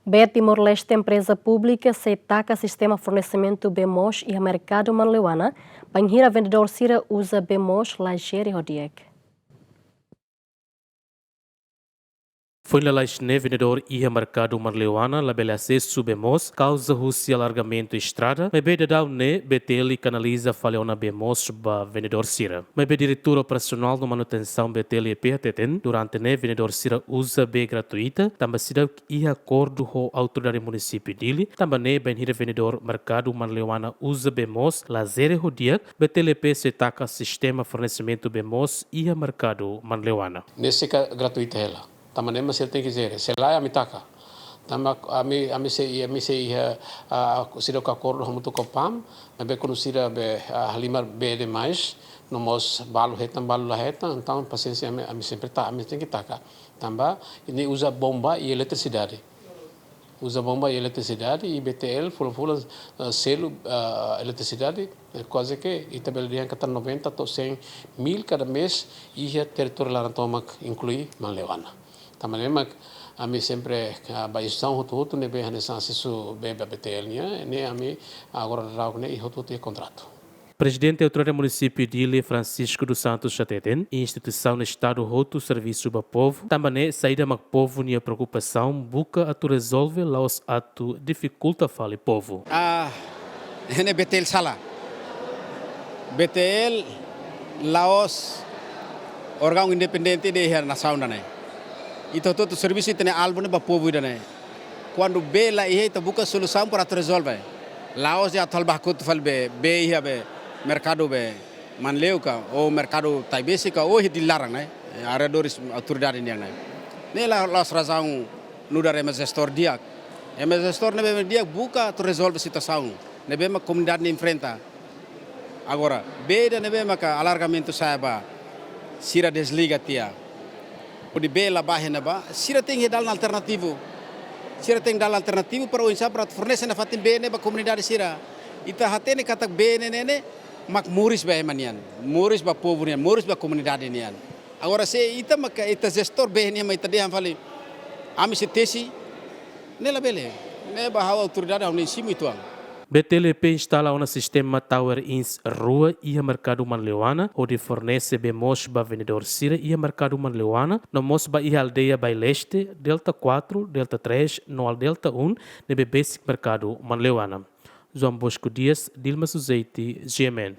Beé Timor-Leste Empreza Públika se taka sistema fornesimentu BMOS e merkadu Manleuna, bainhira vendedor sira usa BMOS la jere diak. Foi na laixne vendedor e merkadu Manleuna labele acesso BMOS causa o alargamento estrada, mas bem da ne BTL canaliza falhona BMOS ba vendedor sira. Mas bem diretor operacional de manutenção BTL e PTN durante ne vendedor sira usa B gratuita, também sira e acordo com a autoridade município dele, também ne bainhira vendedor merkadu Manleuna usa BMOS la jere diak, BTL se taka sistema fornesimentu BMOS e merkadu Manleuna. Nesse gratuito ela. Também mas ele tem que dizer, se lá é a taka. Também a mim se sira o acordo muito com pam, mas bem quando sira be halima be demais, não mos balu la retam, então paciência a mim sempre tá, a mim tem que taka. Também ele usa bomba e eletricidade. Usa bomba e eletricidade e BTL full selo eletricidade quase que e também ele que 90 a 100 mil cada mês e a território lá na toma inclui Manleuna. Também a mim sempre a baixão o ne bem nessa acesso BTL né a mim agora lá né e o contrato. Presidente da autoridade município de Francisco dos Santos Chateten, instituição no estado roto serviço para o povo, também saída do povo nem preocupação, busca a tu resolve lá os atos dificulta fale povo. Hene BTL sala. BTL Laos órgão independente de nação né. Itu todo serviço tem algo para o povo né. Quando B lá e busca solução para resolver. Laos já talbah kut fal be merkadu be Manleuna ou merkadu taibesica ou dilarang né. Aredoris autoridade ini né. Nela las razão no dar gestor diak. Gestor ne diak busca resolver situação. Ne be comunidade enfrenta. Agora, B ne be maka alargamento saiba sira desliga tia. Pode B lá bahena ba, sira tem dal alternativo. Sira tem dal alternativo para o insab para fornecer na fatin B ne ba comunidade sira. Ita hatene katak B ne mak muris ba emanian. Muris ba povo nian, muris ba comunidade nian. Agora se ita maka ita gestor B ne ma ita dia fali. Ami se tesi nela bele. Ne ba hawa autoridade ao cima ituang. BTL instala um sistema tower ins rua e a merkadu Manleuna, onde fornece BMOS para vendedor sira e a merkadu Manleuna, no mos ba e aldeia Beé Leste, Delta 4, Delta 3, no Delta 1, nebe basic merkadu Manleuna. João Bosco Dias, Dilma Suzeiti, GMN.